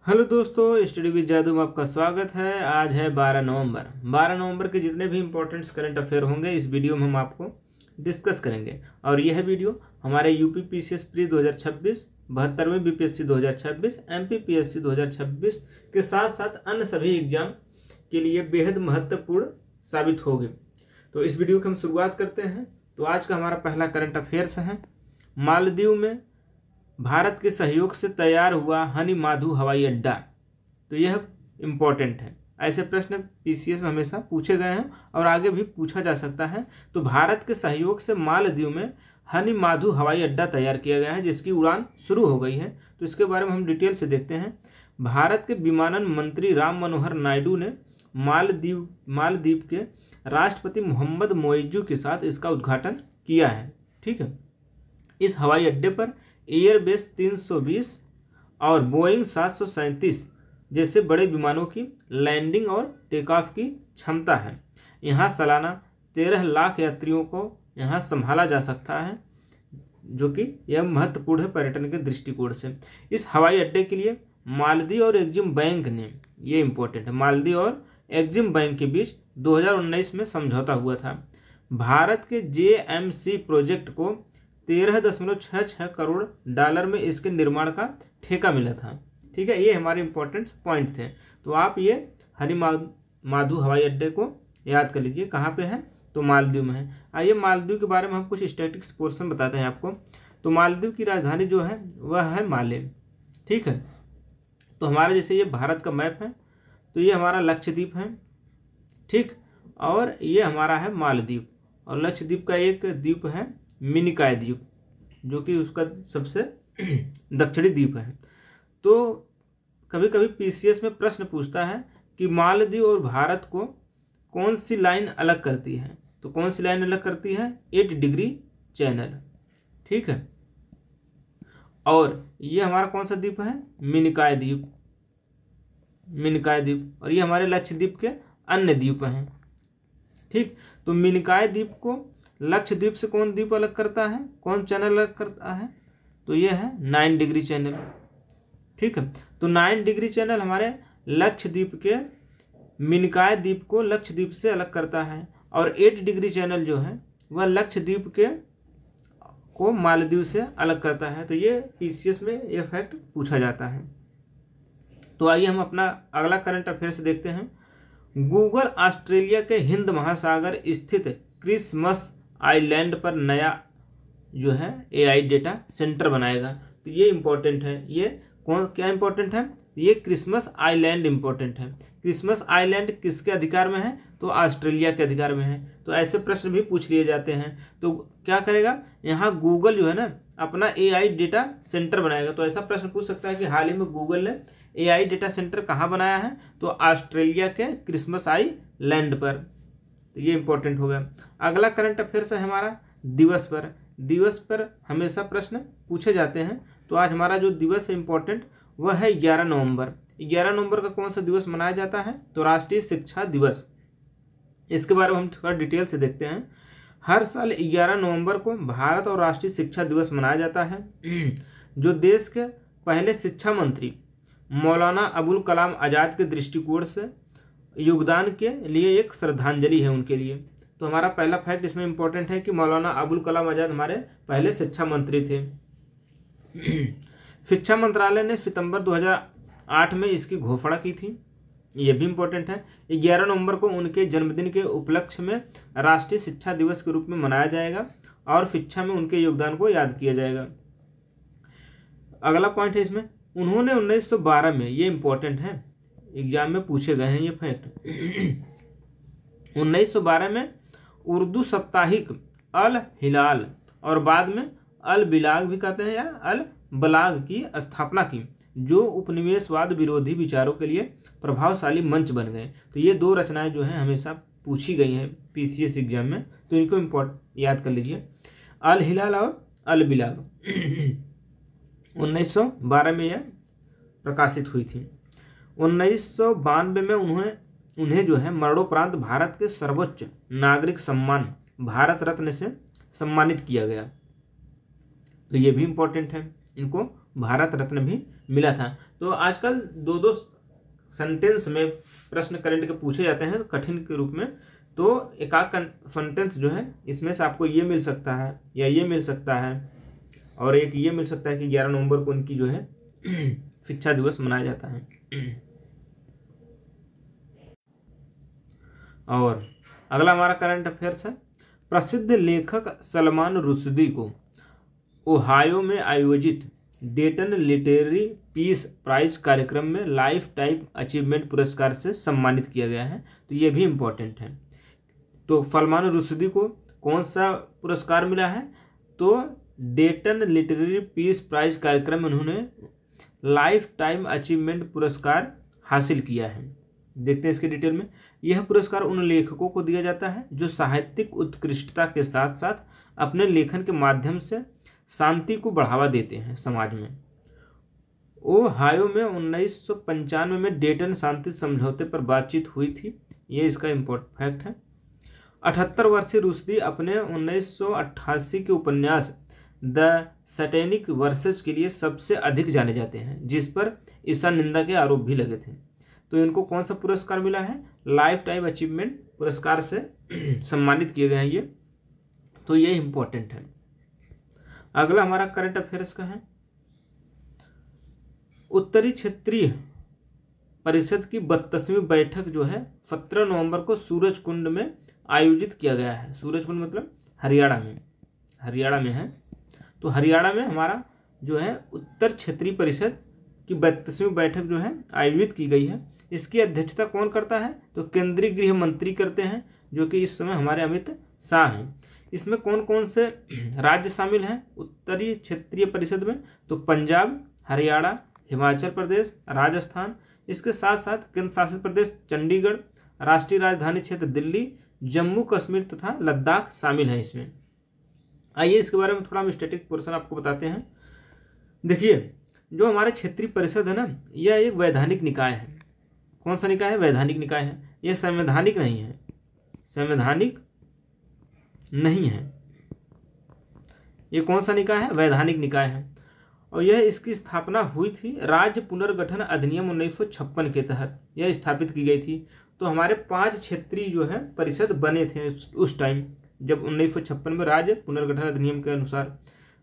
Hello दोस्तों, study with जादू में आपका स्वागत है। आज है 12 नवंबर। 12 नवंबर के जितने भी इंपॉर्टेंट करंट अफेयर होंगे इस वीडियो में हम आपको डिस्कस करेंगे। और यह वीडियो हमारे यूपी पीसीएस प्री 2026, 72वें बीपीएससी 2026, एमपीपीएससी 2026 के साथ साथ अन्य सभी एग्जाम के लिए बेहद महत्वपूर्ण साबित होगी। तो इस वीडियो की हम शुरुआत करते हैं। तो आज का हमारा पहला करंट अफेयर्स है, मालदीव में भारत के सहयोग से तैयार हुआ हनी माधु हवाई अड्डा। तो यह इम्पोर्टेंट है, ऐसे प्रश्न पीसीएस में हमेशा पूछे गए हैं और आगे भी पूछा जा सकता है। तो भारत के सहयोग से मालदीव में हनी माधु हवाई अड्डा तैयार किया गया है, जिसकी उड़ान शुरू हो गई है। तो इसके बारे में हम डिटेल से देखते हैं। भारत के विमानन मंत्री राम मनोहर नायडू ने मालदीव के राष्ट्रपति मोहम्मद मोइजू के साथ इसका उद्घाटन किया है। ठीक है, इस हवाई अड्डे पर एयरबेस 320 और बोइंग 737 जैसे बड़े विमानों की लैंडिंग और टेक ऑफ की क्षमता है। यहाँ सालाना 13 लाख यात्रियों को यहाँ संभाला जा सकता है, जो कि यह महत्वपूर्ण है पर्यटन के दृष्टिकोण से। इस हवाई अड्डे के लिए मालदीव और एक्जिम बैंक ने, ये इंपॉर्टेंट है, मालदीव और एक्जिम बैंक के बीच 2019 में समझौता हुआ था। भारत के JMC प्रोजेक्ट को 13.66 करोड़ डॉलर में इसके निर्माण का ठेका मिला था। ठीक है, ये हमारे इंपॉर्टेंट पॉइंट थे। तो आप ये हनी माधु हवाई अड्डे को याद कर लीजिए। कहाँ पे है? तो मालदीव में है। आइए मालदीव के बारे में हम कुछ स्टैटिस्टिक्स पोर्शन बताते हैं आपको। तो मालदीव की राजधानी जो है वह है माले। ठीक है, तो हमारा जैसे ये भारत का मैप है, तो ये हमारा लक्षद्वीप है। ठीक, और ये हमारा है मालदीव, और लक्षद्वीप का एक द्वीप है मिनिकॉय द्वीप, जो कि उसका सबसे दक्षिणी द्वीप है। तो कभी कभी पीसीएस में प्रश्न पूछता है कि मालदीव और भारत को कौन सी लाइन अलग करती है। तो कौन सी लाइन अलग करती है? 8 डिग्री चैनल। ठीक है, और ये हमारा कौन सा द्वीप है? मिनिकॉय द्वीप। और ये हमारे लक्षद्वीप के अन्य द्वीप हैं। ठीक, तो मिनिकॉय द्वीप को लक्षद्वीप से कौन द्वीप अलग करता है, कौन चैनल अलग करता है? तो यह है 9 डिग्री चैनल। ठीक है, तो 9 डिग्री चैनल हमारे लक्षद्वीप के मिनिकॉय द्वीप को लक्षद्वीप से अलग करता है, और 8 डिग्री चैनल जो है वह लक्षद्वीप के को मालदीव से अलग करता है। तो ये पीसीएस में यह फैक्ट पूछा जाता है। तो आइए हम अपना अगला करंट अफेयर से देखते हैं। गूगल ऑस्ट्रेलिया के हिंद महासागर स्थित क्रिसमस आइलैंड पर नया जो है AI डेटा सेंटर बनाएगा। तो ये इंपॉर्टेंट है। ये क्या इंपॉर्टेंट है? ये क्रिसमस आइलैंड इंपॉर्टेंट है। क्रिसमस आइलैंड किसके अधिकार में है? तो ऑस्ट्रेलिया के अधिकार में है। तो ऐसे प्रश्न भी पूछ लिए जाते हैं। तो क्या करेगा यहाँ गूगल जो है ना अपना AI डेटा सेंटर बनाएगा। तो ऐसा प्रश्न पूछ सकता है कि हाल ही में गूगल ने AI डेटा सेंटर कहाँ बनाया है? तो ऑस्ट्रेलिया के क्रिसमस आइलैंड पर। तो ये इंपॉर्टेंट होगा। अगला करंट अफेयर्स है हमारा दिवस पर। दिवस पर हमेशा प्रश्न पूछे जाते हैं। तो आज हमारा जो दिवस है इंपॉर्टेंट वह है 11 नवंबर। 11 नवंबर का कौन सा दिवस मनाया जाता है? तो राष्ट्रीय शिक्षा दिवस। इसके बारे में हम थोड़ा डिटेल से देखते हैं। हर साल 11 नवंबर को भारत और राष्ट्रीय शिक्षा दिवस मनाया जाता है, जो देश के पहले शिक्षा मंत्री मौलाना अबुल कलाम आज़ाद के दृष्टिकोण से योगदान के लिए एक श्रद्धांजलि है उनके लिए। तो हमारा पहला फैक्ट इसमें इंपॉर्टेंट है कि मौलाना अबुल कलाम आज़ाद हमारे पहले शिक्षा मंत्री थे। शिक्षा मंत्रालय ने सितंबर 2008 में इसकी घोषणा की थी। यह भी इंपॉर्टेंट है। 11 नवंबर को उनके जन्मदिन के उपलक्ष्य में राष्ट्रीय शिक्षा दिवस के रूप में मनाया जाएगा और शिक्षा में उनके योगदान को याद किया जाएगा। अगला पॉइंट है इसमें, उन्होंने 1912 में, ये इंपॉर्टेंट है, एग्जाम में पूछे गए हैं ये फैक्ट। 1912 में उर्दू साप्ताहिक अल हिलाल और बाद में अल बिलाग भी कहते हैं या अल बलाग की स्थापना की, जो उपनिवेशवाद विरोधी विचारों के लिए प्रभावशाली मंच बन गए। तो ये 2 रचनाएं जो हैं हमेशा पूछी गई हैं पीसीएस एग्जाम में। तो इनको याद कर लीजिए, अल हिलाल और अल बिलाग। 1912 में यह प्रकाशित हुई थी। 1992 में उन्हें जो है मरणोपरांत भारत के सर्वोच्च नागरिक सम्मान भारत रत्न से सम्मानित किया गया। तो ये भी इंपॉर्टेंट है, इनको भारत रत्न भी मिला था। तो आजकल दो दो सेंटेंस में प्रश्न करंट के पूछे जाते हैं कठिन के रूप में, तो एक आध सेंटेंस जो है इसमें से आपको ये मिल सकता है या ये मिल सकता है, और एक ये मिल सकता है कि 11 नवंबर को उनकी जो है शिक्षा दिवस मनाया जाता है। और अगला हमारा करंट अफेयर्स है, प्रसिद्ध लेखक सलमान रुश्दी को ओहायो में आयोजित डेटन लिटरेरी पीस प्राइज कार्यक्रम में लाइफ टाइम अचीवमेंट पुरस्कार से सम्मानित किया गया है। तो ये भी इम्पोर्टेंट है। तो सलमान रुश्दी को कौन सा पुरस्कार मिला है? तो डेटन लिटरेरी पीस प्राइज कार्यक्रम में उन्होंने लाइफ टाइम अचीवमेंट पुरस्कार हासिल किया है। देखते हैं इसके डिटेल में। यह पुरस्कार उन लेखकों को दिया जाता है जो साहित्यिक उत्कृष्टता के साथ साथ अपने लेखन के माध्यम से शांति को बढ़ावा देते हैं समाज में। ओहायो में 1995 में डेटन शांति समझौते पर बातचीत हुई थी, ये इसका इम्पोर्टेंट फैक्ट है। 78 वर्षीय रुश्दी अपने 1988 के उपन्यास द सैटेनिक वर्सेस के लिए सबसे अधिक जाने जाते हैं, जिस पर ईसा निंदा के आरोप भी लगे थे। तो इनको कौन सा पुरस्कार मिला है? लाइफ टाइम अचीवमेंट पुरस्कार से सम्मानित किए गए हैं ये। तो ये इम्पोर्टेंट है। अगला हमारा करंट अफेयर्स का है, उत्तरी क्षेत्रीय परिषद की 32वीं बैठक जो है 17 नवंबर को सूरजकुंड में आयोजित किया गया है। सूरजकुंड मतलब हरियाणा में है। तो हरियाणा में हमारा जो है उत्तर क्षेत्रीय परिषद की 32वीं बैठक जो है आयोजित की गई है। इसकी अध्यक्षता कौन करता है? तो केंद्रीय गृह मंत्री करते हैं, जो कि इस समय हमारे अमित शाह हैं। इसमें कौन कौन से राज्य शामिल हैं उत्तरी क्षेत्रीय परिषद में? तो पंजाब, हरियाणा, हिमाचल प्रदेश, राजस्थान, इसके साथ साथ केंद्र शासित प्रदेश चंडीगढ़, राष्ट्रीय राजधानी क्षेत्र दिल्ली, जम्मू कश्मीर तथा लद्दाख शामिल हैं इसमें। आइए इसके बारे में थोड़ा हम स्टैटिक पोर्शन आपको बताते हैं। देखिए, जो हमारे क्षेत्रीय परिषद है ना, यह एक वैधानिक निकाय है। कौन सा निकाय है? वैधानिक निकाय है। यह संवैधानिक नहीं है, संवैधानिक नहीं है। ये कौन सा निकाय है? वैधानिक निकाय है। और यह इसकी स्थापना हुई थी राज्य पुनर्गठन अधिनियम 1956 के तहत यह स्थापित की गई थी। तो हमारे 5 क्षेत्रीय जो है परिषद बने थे उस टाइम, जब 1956 में राज्य पुनर्गठन अधिनियम के अनुसार।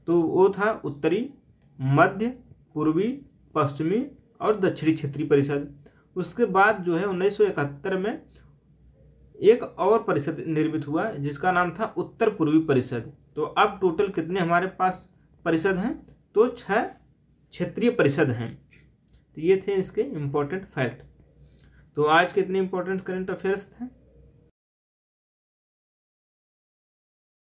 तो वो था उत्तरी, मध्य, पूर्वी, पश्चिमी और दक्षिणी क्षेत्रीय परिषद। उसके बाद जो है 1971 में एक और परिषद निर्मित हुआ जिसका नाम था उत्तर पूर्वी परिषद। तो अब टोटल कितने हमारे पास परिषद हैं? तो 6 क्षेत्रीय परिषद हैं। तो ये थे इसके इम्पोर्टेंट फैक्ट। तो आज के इतने इम्पोर्टेंट करंट अफेयर्स थे।